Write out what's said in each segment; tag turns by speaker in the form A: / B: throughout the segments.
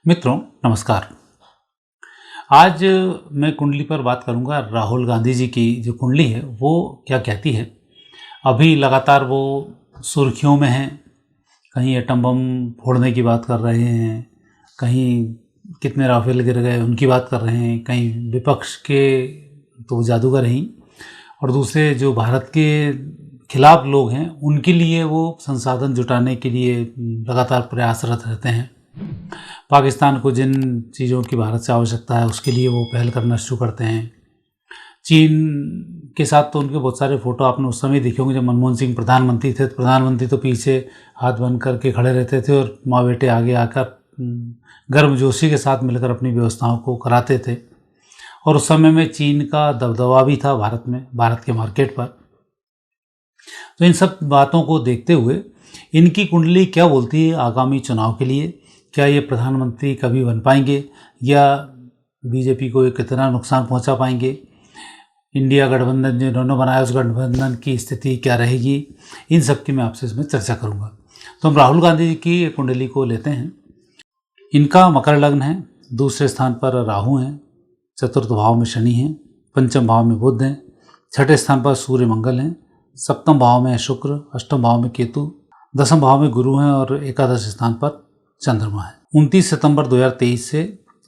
A: मित्रों नमस्कार। आज मैं कुंडली पर बात करूंगा। राहुल गांधी जी की जो कुंडली है वो क्या कहती है। अभी लगातार वो सुर्खियों में हैं। कहीं एटम बम फोड़ने की बात कर रहे हैं, कहीं कितने राफेल गिर गए उनकी बात कर रहे हैं, कहीं विपक्ष के तो जादूगर ही और दूसरे जो भारत के खिलाफ लोग हैं उनके लिए वो संसाधन जुटाने के लिए लगातार प्रयासरत रहते हैं। पाकिस्तान को जिन चीज़ों की भारत से आवश्यकता है उसके लिए वो पहल करना शुरू करते हैं। चीन के साथ तो उनके बहुत सारे फ़ोटो आपने उस समय देखे होंगे जब मनमोहन सिंह प्रधानमंत्री थे। तो प्रधानमंत्री तो पीछे हाथ बंद करके खड़े रहते थे और माँ बेटे आगे आकर गर्मजोशी के साथ मिलकर अपनी व्यवस्थाओं को कराते थे। और उस समय में चीन का दबदबा भी था भारत में, भारत के मार्केट पर। तो इन सब बातों को देखते हुए इनकी कुंडली क्या बोलती है आगामी चुनाव के लिए। क्या ये प्रधानमंत्री कभी बन पाएंगे या बीजेपी को कितना नुकसान पहुंचा पाएंगे। इंडिया गठबंधन जो इन्होंने बनाया उस गठबंधन की स्थिति क्या रहेगी, इन सब की मैं आपसे इसमें चर्चा करूंगा। तो हम राहुल गांधी जी की कुंडली को लेते हैं। इनका मकर लग्न है, दूसरे स्थान पर राहु हैं, चतुर्थ भाव में शनि हैं, पंचम भाव में बुध हैं, छठे स्थान पर सूर्य मंगल हैं, सप्तम भाव में शुक्र, अष्टम भाव में केतु, दसम भाव में गुरु हैं और एकादश स्थान पर चंद्रमा है। 29 सितंबर 2023 से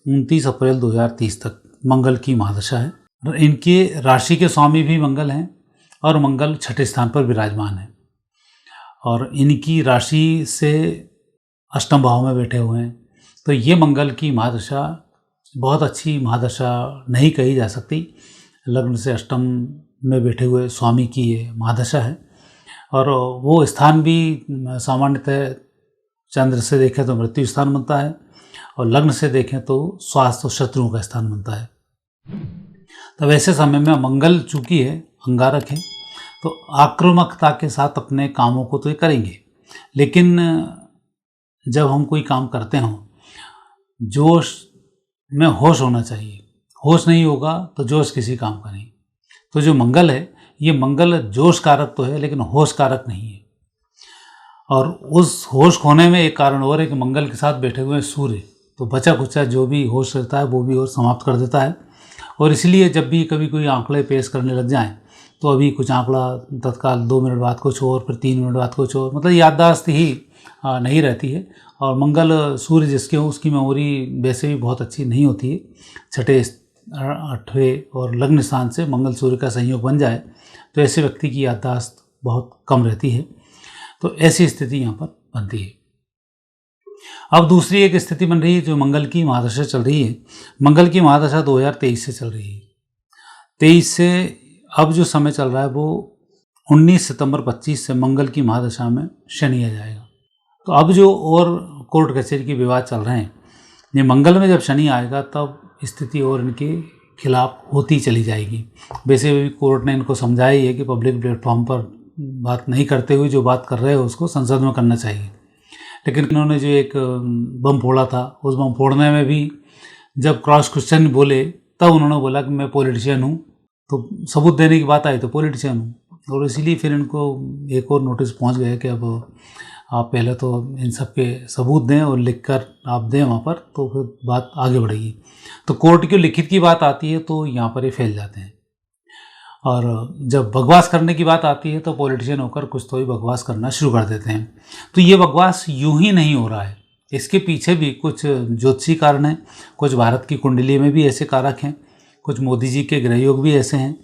A: 29 अप्रैल 2030 तक मंगल की महादशा है। इनके राशि के स्वामी भी मंगल हैं और मंगल छठे स्थान पर विराजमान है और इनकी राशि से अष्टम भाव में बैठे हुए हैं। तो ये मंगल की महादशा बहुत अच्छी महादशा नहीं कही जा सकती। लग्न से अष्टम में बैठे हुए स्वामी की ये महादशा है और वो स्थान भी सामान्यतः चंद्र से देखें तो मृत्यु स्थान बनता है और लग्न से देखें तो स्वास्थ्य और शत्रुओं का स्थान बनता है। तब ऐसे समय में मंगल चूंकि है अंगारक है तो आक्रामकता के साथ अपने कामों को तो ये करेंगे, लेकिन जब हम कोई काम करते हों जोश में होश होना चाहिए। होश नहीं होगा तो जोश किसी काम का नहीं। तो जो मंगल है ये मंगल जोश कारक तो है लेकिन होश कारक नहीं है। और उस होश खोने में एक कारण और है कि मंगल के साथ बैठे हुए सूर्य तो बचा खुचा जो भी होश रहता है वो भी और समाप्त कर देता है। और इसलिए जब भी कभी कोई आंकड़े पेश करने लग जाएं तो अभी कुछ आंकड़ा तत्काल 2 मिनट बाद कुछ और, फिर 3 मिनट बाद कुछ और, मतलब याददाश्त ही नहीं रहती है। और मंगल सूर्य जिसके हो उसकी मेमोरी वैसे भी बहुत अच्छी नहीं होती है। छठे, आठवें और लग्न स्थान से मंगल सूर्य का संयोग बन जाए तो ऐसे व्यक्ति की याददाश्त बहुत कम रहती है। तो ऐसी स्थिति यहाँ पर बनती है। अब दूसरी एक स्थिति बन रही है जो मंगल की महादशा चल रही है। मंगल की महादशा 2023 से चल रही है। 23 से अब जो समय चल रहा है वो 19 सितंबर 25 से मंगल की महादशा में शनि आ जाएगा। तो अब जो और कोर्ट कचहरी के विवाद चल रहे हैं ये मंगल में जब शनि आएगा तब स्थिति और इनके खिलाफ होती चली जाएगी। वैसे भी कोर्ट ने इनको समझाया ही है कि पब्लिक प्लेटफॉर्म पर बात नहीं करते हुए जो बात कर रहे हो उसको संसद में करना चाहिए। लेकिन इन्होंने जो एक बम फोड़ा था उस बम फोड़ने में भी जब क्रॉस क्वेश्चन बोले तब उन्होंने बोला कि मैं पॉलिटिशियन हूँ। तो सबूत देने की बात आई तो पॉलिटिशियन हूँ। और इसीलिए फिर इनको एक और नोटिस पहुँच गया कि अब आप पहले तो इन सब के सबूत दें और लिख कर आप दें वहाँ पर, तो फिर बात आगे बढ़ेगी। तो कोर्ट की लिखित की बात आती है तो यहाँ पर ये फैल जाते हैं। और जब बकवास करने की बात आती है तो पॉलिटिशियन होकर कुछ तो ही बकवास करना शुरू कर देते हैं। तो ये बकवास यूं ही नहीं हो रहा है, इसके पीछे भी कुछ ज्योतिषी कारण हैं, कुछ भारत की कुंडली में भी ऐसे कारक हैं, कुछ मोदी जी के ग्रहयोग भी ऐसे हैं।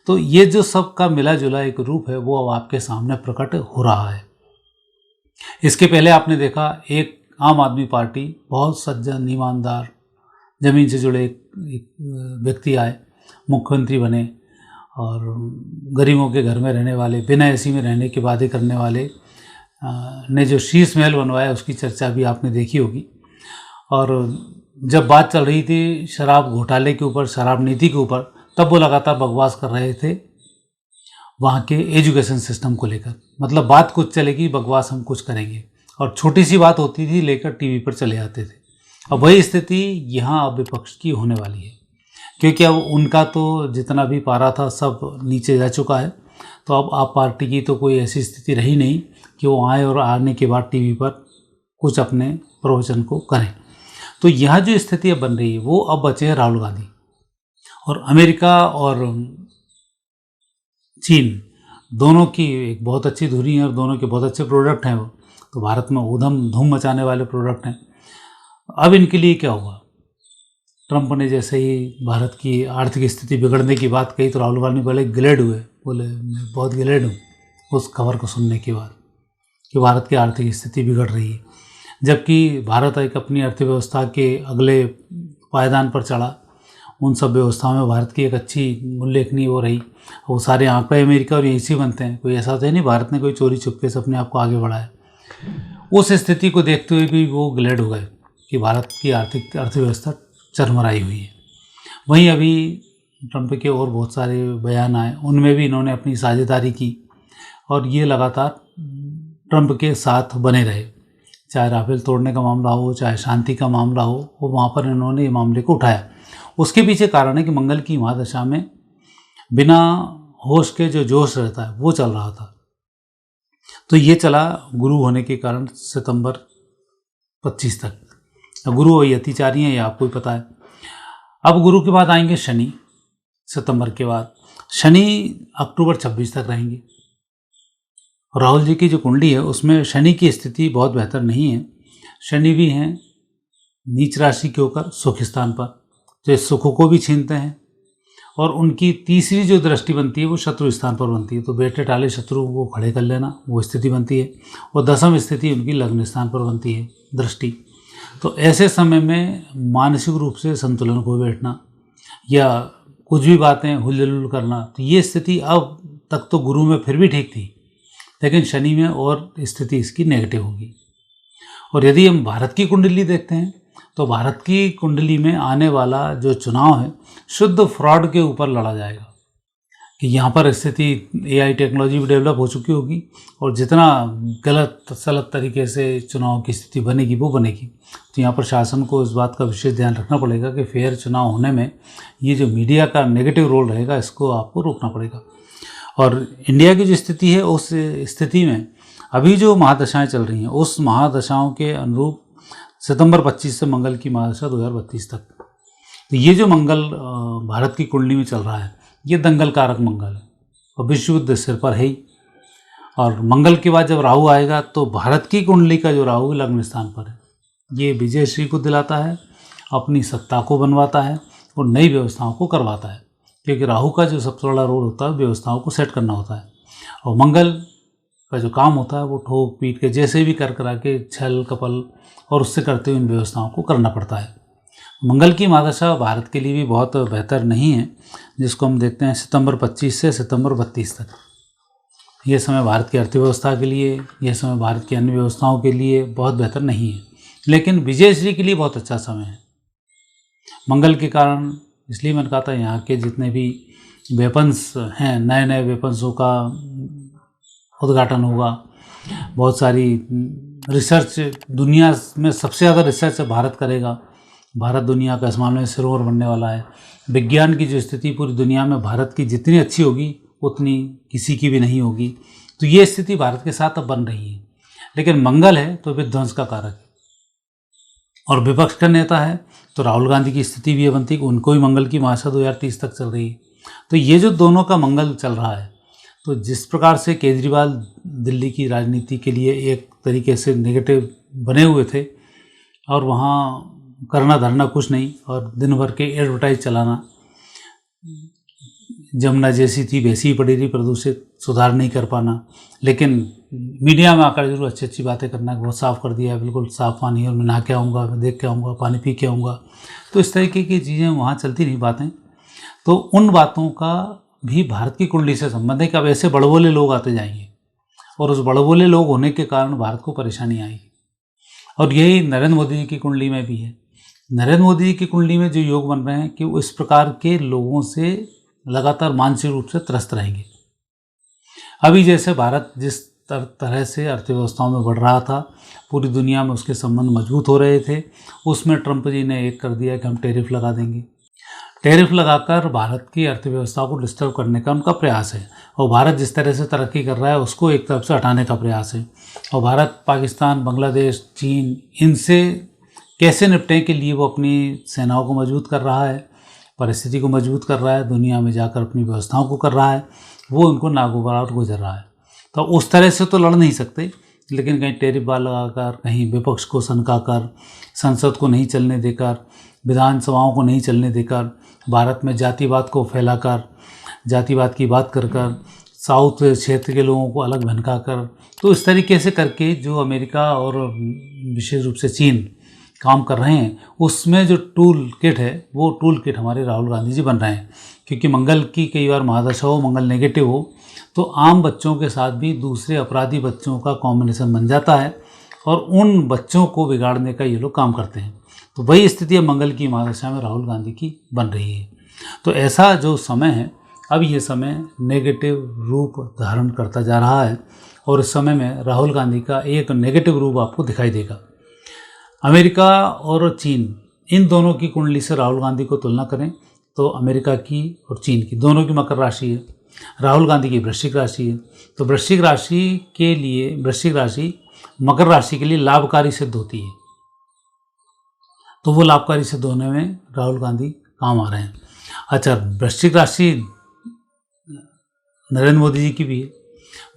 A: तो ये जो सब का मिला जुला एक रूप है वो अब आपके सामने प्रकट हो रहा है। इसके पहले आपने देखा एक आम आदमी पार्टी, बहुत सज्जन ईमानदार जमीन से जुड़े एक व्यक्ति आए, मुख्यमंत्री बने और गरीबों के घर में रहने वाले, बिना एसी में रहने की बातें करने वाले ने जो शीश महल बनवाया उसकी चर्चा भी आपने देखी होगी। और जब बात चल रही थी शराब घोटाले के ऊपर, शराब नीति के ऊपर, तब वो लगातार बकवास कर रहे थे वहाँ के एजुकेशन सिस्टम को लेकर। मतलब बात कुछ चलेगी, बकवास हम कुछ करेंगे। और छोटी सी बात होती थी लेकर टीवी पर चले आते थे। अब वही स्थिति यहाँ अब विपक्ष की होने वाली है, क्योंकि अब उनका तो जितना भी पारा था सब नीचे जा चुका है। तो अब आप पार्टी की तो कोई ऐसी स्थिति रही नहीं कि वो आए और आने के बाद टीवी पर कुछ अपने प्रवचन को करें। तो यहाँ जो स्थिति अब बन रही है वो अब बचे हैं राहुल गांधी, और अमेरिका और चीन दोनों की एक बहुत अच्छी धुरी है और दोनों के बहुत अच्छे प्रोडक्ट हैं वो, तो भारत में ऊधम धूम मचाने वाले प्रोडक्ट हैं। अब इनके लिए क्या होगा? ट्रंप ने जैसे ही भारत की आर्थिक स्थिति बिगड़ने की बात कही तो राहुल गांधी पहले गिलेड हुए, बोले मैं बहुत गिलेड हूँ उस खबर को सुनने के बाद कि भारत की आर्थिक स्थिति बिगड़ रही है, जबकि भारत एक अपनी अर्थव्यवस्था के अगले पायदान पर चढ़ा। उन सब व्यवस्थाओं में भारत की एक अच्छी उल्लेखनीय वो रही। वो सारे आंकड़े अमेरिका और यहीं से बनते हैं, कोई ऐसा तो है नहीं भारत ने कोई चोरी छुपके से अपने आप को आगे बढ़ाया। उस स्थिति को देखते हुए भी वो गिलेड हो गए कि भारत की अर्थव्यवस्था चरमराई हुई है। वहीं अभी ट्रंप के और बहुत सारे बयान आए, उनमें भी इन्होंने अपनी साझेदारी की और ये लगातार ट्रंप के साथ बने रहे, चाहे राफेल तोड़ने का मामला हो, चाहे शांति का मामला हो, वो वहाँ पर इन्होंने ये मामले को उठाया। उसके पीछे कारण है कि मंगल की महादशा में बिना होश के जो जोश रहता है वो चल रहा था, तो ये चला गुरु होने के कारण सितंबर 25 तक। गुरु वही अतिचारी हैं, ये आपको ही पता है। अब गुरु के बाद आएंगे शनि, सितंबर के बाद शनि अक्टूबर 26 तक रहेंगे। राहुल जी की जो कुंडली है उसमें शनि की स्थिति बहुत बेहतर नहीं है। शनि भी हैं नीच राशि के होकर सुख स्थान पर, तो सुखों को भी छीनते हैं, और उनकी तीसरी जो दृष्टि बनती है वो शत्रु स्थान पर बनती है, तो बेटे टाले शत्रु को खड़े कर लेना वो स्थिति बनती है। और दसम स्थिति उनकी लग्न स्थान पर बनती है दृष्टि। तो ऐसे समय में मानसिक रूप से संतुलन को बैठना या कुछ भी बातें हुलझुल करना, तो ये स्थिति अब तक तो गुरु में फिर भी ठीक थी, लेकिन शनि में और स्थिति इसकी नेगेटिव होगी। और यदि हम भारत की कुंडली देखते हैं तो भारत की कुंडली में आने वाला जो चुनाव है शुद्ध फ्रॉड के ऊपर लड़ा जाएगा, कि यहाँ पर स्थिति AI टेक्नोलॉजी भी डेवलप हो चुकी होगी और जितना गलत सलत तरीके से चुनाव की स्थिति बनेगी वो बनेगी। तो यहाँ पर शासन को इस बात का विशेष ध्यान रखना पड़ेगा कि फेयर चुनाव होने में ये जो मीडिया का नेगेटिव रोल रहेगा इसको आपको रोकना पड़ेगा। और इंडिया की जो स्थिति है उस स्थिति में अभी जो महादशाएं चल रही हैं उस महादशाओं के अनुरूप सितंबर 25 से मंगल की महादशा 2032 तक, तो ये जो मंगल भारत की कुंडली में चल रहा है ये दंगल कारक मंगल है और विश्व युद्ध सिर पर है ही। और मंगल के बाद जब राहु आएगा तो भारत की कुंडली का जो राहु लग्न स्थान पर है, ये विजयश्री को दिलाता है, अपनी सत्ता को बनवाता है और नई व्यवस्थाओं को करवाता है, क्योंकि राहु का जो सबसे बड़ा रोल होता है व्यवस्थाओं को सेट करना होता है, और मंगल का जो काम होता है वो ठोक पीट के जैसे भी कर करा के छल कपल और उससे करते हुए इन व्यवस्थाओं को करना पड़ता है। मंगल की महादशा भारत के लिए भी बहुत बेहतर नहीं है, जिसको हम देखते हैं सितंबर 25 से सितंबर 32 तक। यह समय भारत की अर्थव्यवस्था के लिए, यह समय भारत की अन्य व्यवस्थाओं के लिए बहुत बेहतर नहीं है, लेकिन विजयश्री के लिए बहुत अच्छा समय है मंगल के कारण। इसलिए मैंने कहा था यहाँ के जितने भी वेपन्स हैं, नए नए वेपन्सों का उद्घाटन होगा, बहुत सारी रिसर्च, दुनिया में सबसे ज़्यादा रिसर्च भारत करेगा। भारत दुनिया का इस मामले में सिरमौर बनने वाला है। विज्ञान की जो स्थिति पूरी दुनिया में भारत की जितनी अच्छी होगी उतनी किसी की भी नहीं होगी। तो ये स्थिति भारत के साथ अब बन रही है, लेकिन मंगल है तो विध्वंस का कारक है और विपक्ष का नेता है तो राहुल गांधी की स्थिति भी ये बनती है कि उनको भी मंगल की महादशा 2030 तक चल रही है। तो ये जो दोनों का मंगल चल रहा है, तो जिस प्रकार से केजरीवाल दिल्ली की राजनीति के लिए एक तरीके से नेगेटिव बने हुए थे और वहाँ करना धरना कुछ नहीं और दिन भर के एडवर्टाइज चलाना, जमुना जैसी थी वैसी ही पड़ी रही प्रदूषित, सुधार नहीं कर पाना, लेकिन मीडिया में आकर जरूर अच्छी अच्छी बातें करना, बहुत साफ़ कर दिया, बिल्कुल साफ़ पानी है और मैं नहा के आऊँगा, मैं देख के आऊँगा, पानी पी के आऊँगा। तो इस तरीके की चीज़ें वहाँ चलती रही बातें। तो उन बातों का भी भारत की कुंडली से संबंध है कि अब ऐसे बड़बोले लोग आते जाएंगे और उस बड़बोले लोग होने के कारण भारत को परेशानी आएगी। और यही नरेंद्र मोदी जी की कुंडली में भी है। नरेंद्र मोदी जी की कुंडली में जो योग बन रहे हैं कि वो इस प्रकार के लोगों से लगातार मानसिक रूप से त्रस्त रहेंगे। अभी जैसे भारत जिस तरह से अर्थव्यवस्थाओं में बढ़ रहा था, पूरी दुनिया में उसके संबंध मजबूत हो रहे थे, उसमें ट्रंप जी ने एक कर दिया कि हम टैरिफ लगा देंगे। टैरिफ लगाकर भारत की अर्थव्यवस्था को डिस्टर्ब करने का उनका प्रयास है और भारत जिस तरह से तरक्की कर रहा है उसको एक तरफ से हटाने का प्रयास है। और भारत, पाकिस्तान, बांग्लादेश, चीन, इनसे कैसे निपटें के लिए वो अपनी सेनाओं को मजबूत कर रहा है, परिस्थिति को मजबूत कर रहा है, दुनिया में जाकर अपनी व्यवस्थाओं को कर रहा है, वो उनको नागुबार गुजर रहा है। तो उस तरह से तो लड़ नहीं सकते, लेकिन कहीं टैरिफ बाल लगाकर, कहीं विपक्ष को सनकाकर, संसद को नहीं चलने देकर, विधानसभाओं को नहीं चलने देकर, भारत में जातिवाद को फैलाकर, जातिवाद की बात कर कर, साउथ क्षेत्र के लोगों को अलग भनकाकर, तो इस तरीके से करके जो अमेरिका और विशेष रूप से चीन काम कर रहे हैं, उसमें जो टूल किट है वो टूल किट हमारे राहुल गांधी जी बन रहे हैं। क्योंकि मंगल की कई बार महादशा हो, मंगल नेगेटिव हो, तो आम बच्चों के साथ भी दूसरे अपराधी बच्चों का कॉम्बिनेशन बन जाता है और उन बच्चों को बिगाड़ने का ये लोग काम करते हैं। तो वही स्थिति अब मंगल की महादशा में राहुल गांधी की बन रही है। तो ऐसा जो समय है, अब ये समय नेगेटिव रूप धारण करता जा रहा है और इस समय में राहुल गांधी का एक नेगेटिव रूप आपको दिखाई देगा। अमेरिका और चीन, इन दोनों की कुंडली से राहुल गांधी को तुलना करें तो अमेरिका की और चीन की दोनों की मकर राशि है, राहुल गांधी की वृश्चिक राशि है। तो वृश्चिक राशि मकर राशि के लिए लाभकारी सिद्ध होती है, तो वो लाभकारी सिद्ध होने में राहुल गांधी काम आ रहे हैं। अच्छा, वृश्चिक राशि नरेंद्र मोदी जी की भी है,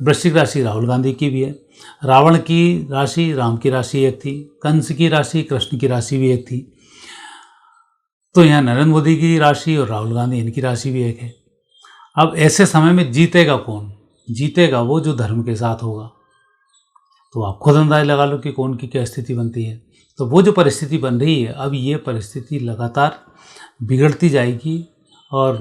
A: वृश्चिक राशि राहुल गांधी की भी है। रावण की राशि राम की राशि एक थी, कंस की राशि कृष्ण की राशि भी एक थी। तो यहाँ नरेंद्र मोदी की राशि और राहुल गांधी इनकी राशि भी एक है। अब ऐसे समय में जीतेगा कौन? जीतेगा वो जो धर्म के साथ होगा। तो आप खुद अंदाज लगा लो कि कौन की क्या स्थिति बनती है। तो वो जो परिस्थिति बन रही है, अब ये परिस्थिति लगातार बिगड़ती जाएगी और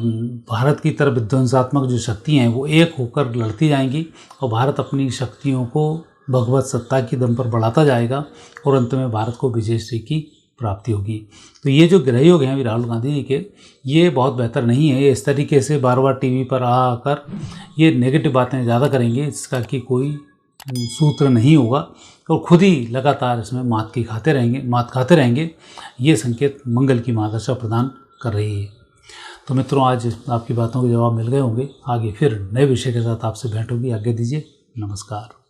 A: भारत की तरफ विध्वंसात्मक जो शक्तियाँ हैं वो एक होकर लड़ती जाएंगी और भारत अपनी शक्तियों को भगवत सत्ता की दम पर बढ़ाता जाएगा और अंत में भारत को विजयश्री की प्राप्ति होगी। तो ये जो ग्रह योग हैं अभी राहुल गांधी जी के, ये बहुत बेहतर नहीं है। ये इस तरीके से बार बार टीवी पर आकर ये नेगेटिव बातें ज़्यादा करेंगे, इसका कि कोई सूत्र नहीं होगा और खुद ही लगातार इसमें मात खाते रहेंगे। ये संकेत मंगल की महादशा प्रदान कर रही है। तो मित्रों, आज आपकी बातों के जवाब मिल गए होंगे। आगे फिर नए विषय के साथ आपसे भेंट होगी। आज्ञा दीजिए, नमस्कार।